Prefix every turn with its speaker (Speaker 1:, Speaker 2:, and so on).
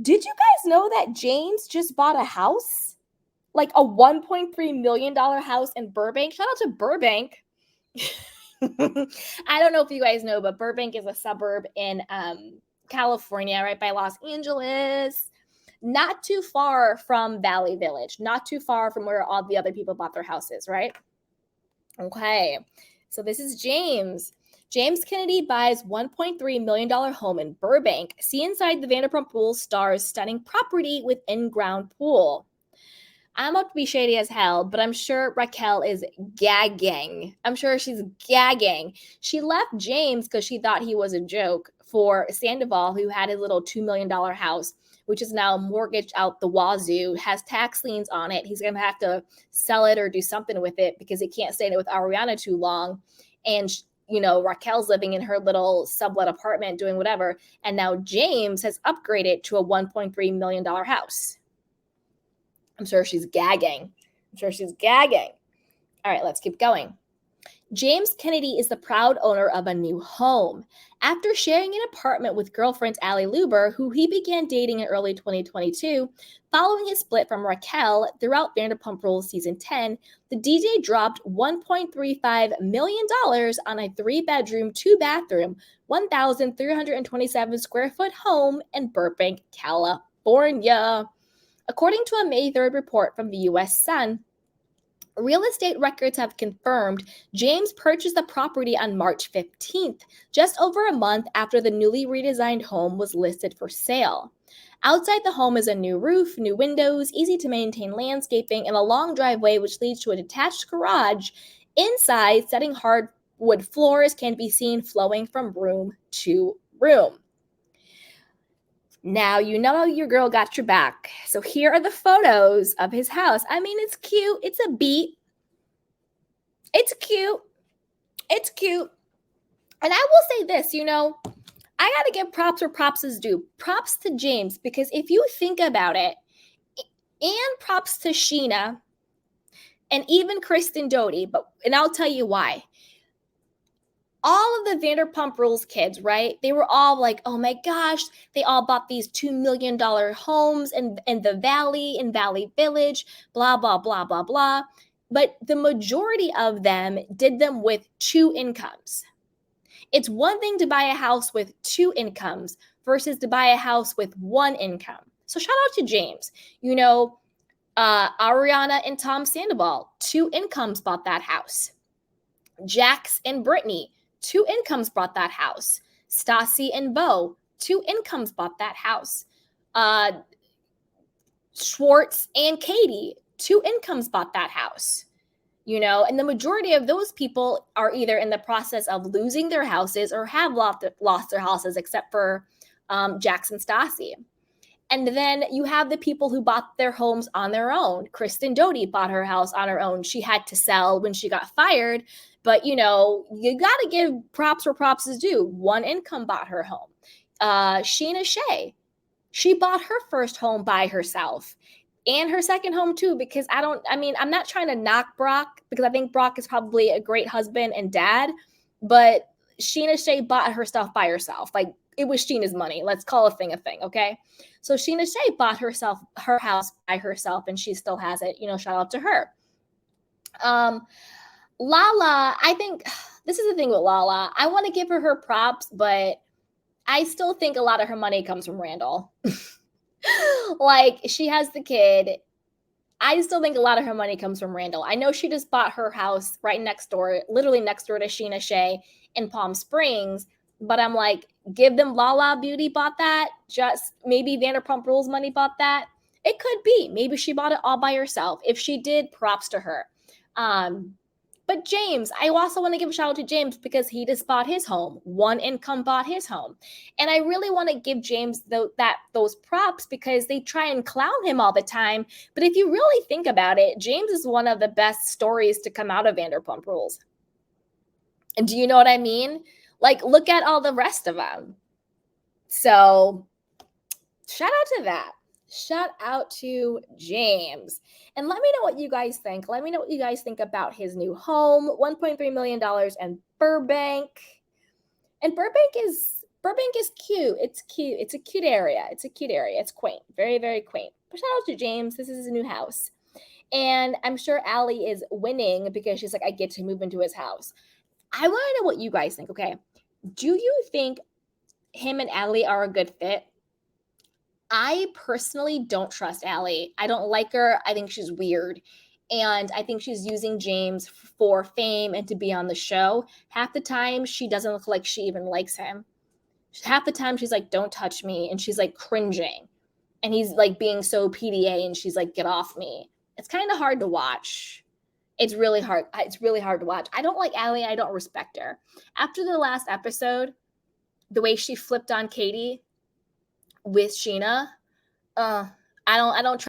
Speaker 1: Did you guys know that James just bought a house? Like a $1.3 million house in Burbank? Shout out to Burbank. I don't know if you guys know, but Burbank is a suburb in California, right by Los Angeles. Not too far from Valley Village, not too far from where all the other people bought their houses, right? Okay, so this is James. James Kennedy buys $1.3 million home in Burbank. See inside the Vanderpump Rules star's stunning property with in-ground pool. I'm about to be shady as hell, but I'm sure Raquel is gagging. I'm sure she's gagging. She left James because she thought he was a joke for Sandoval, who had his little $2 million house, which is now mortgaged out the wazoo, has tax liens on it. He's going to have to sell it or do something with it because he can't stay in it with Ariana too long. And, you know, Raquel's living in her little sublet apartment doing whatever. And now James has upgraded to a $1.3 million house. I'm sure she's gagging. All right, let's keep going. James Kennedy is the proud owner of a new home. After sharing an apartment with girlfriend Allie Luber, who he began dating in early 2022, following his split from Raquel throughout Vanderpump Rules Season 10, the DJ dropped $1.35 million on a 3-bedroom, 2-bathroom, 1,327 square foot home in Burbank, California. According to a May 3rd report from the U.S. Sun, real estate records have confirmed James purchased the property on March 15th, just over a month after the newly redesigned home was listed for sale. Outside the home is a new roof, new windows, easy to maintain landscaping, and a long driveway which leads to a detached garage. Inside, setting hardwood floors can be seen flowing from room to room. Now you know your girl got your back. So here are the photos of his house. I mean, it's cute. It's a beat. It's cute. It's cute. And I will say this, you know, I got to give props where props is due. Props to James, because if you think about it, and props to Sheena and even Kristen Doty, and I'll tell you why. All of the Vanderpump Rules kids, right? They were all like, oh my gosh, they all bought these $2 million homes in the Valley, in Valley Village, blah, blah, blah, blah, blah. But the majority of them did them with 2 incomes. It's one thing to buy a house with 2 incomes versus to buy a house with 1 income. So shout out to James. You know, Ariana and Tom Sandoval, 2 incomes bought that house. Jax and Brittany, 2 incomes bought that house. Stassi and Bo, 2 incomes bought that house. Schwartz and Katie, 2 incomes bought that house. You know, and the majority of those people are either in the process of losing their houses or have lost their houses, except for Jax and Stassi. And then you have the people who bought their homes on their own. Kristen Doty bought her house on her own. She had to sell when she got fired. But, you know, you got to give props where props is due. 1 income bought her home. Sheena Shea, she bought her first home by herself. And her second home too, because I'm not trying to knock Brock, because I think Brock is probably a great husband and dad. But Sheena Shea bought her stuff by herself. Like, it was Sheena's money. Let's call a thing, okay? So Sheena Shea bought her house by herself, and she still has it. You know, shout out to her. Lala, I think this is the thing with Lala. I want to give her props, but I still think a lot of her money comes from Randall. Like, she has the kid. I still think a lot of her money comes from Randall. I know she just bought her house right next door, literally next door to Sheena Shea in Palm Springs. But I'm like, give them Lala Beauty bought that. Just maybe Vanderpump Rules money bought that. It could be. Maybe she bought it all by herself. If she did, props to her. But James, I also want to give a shout out to James because he just bought his home. 1 income bought his home. And I really want to give James those props because they try and clown him all the time. But if you really think about it, James is one of the best stories to come out of Vanderpump Rules. And do you know what I mean? Like, look at all the rest of them. So shout out to that. Shout out to James. And let me know what you guys think. Let me know what you guys think about his new home, $1.3 million in Burbank. And Burbank is Burbank is cute. It's cute. It's a cute area. It's a cute area. It's quaint. Very, very quaint. But shout out to James. This is his new house. And I'm sure Allie is winning because she's like, I get to move into his house. I want to know what you guys think, okay? Do you think him and Allie are a good fit? I personally don't trust Allie. I don't like her. I think she's weird. And I think she's using James for fame and to be on the show. Half the time, she doesn't look like she even likes him. Half the time, she's like, don't touch me. And she's like cringing. And he's like being so PDA and she's like, get off me. It's kind of hard to watch. It's really hard. It's really hard to watch. I don't like Allie. I don't respect her. After the last episode, the way she flipped on Katie with Sheena, I don't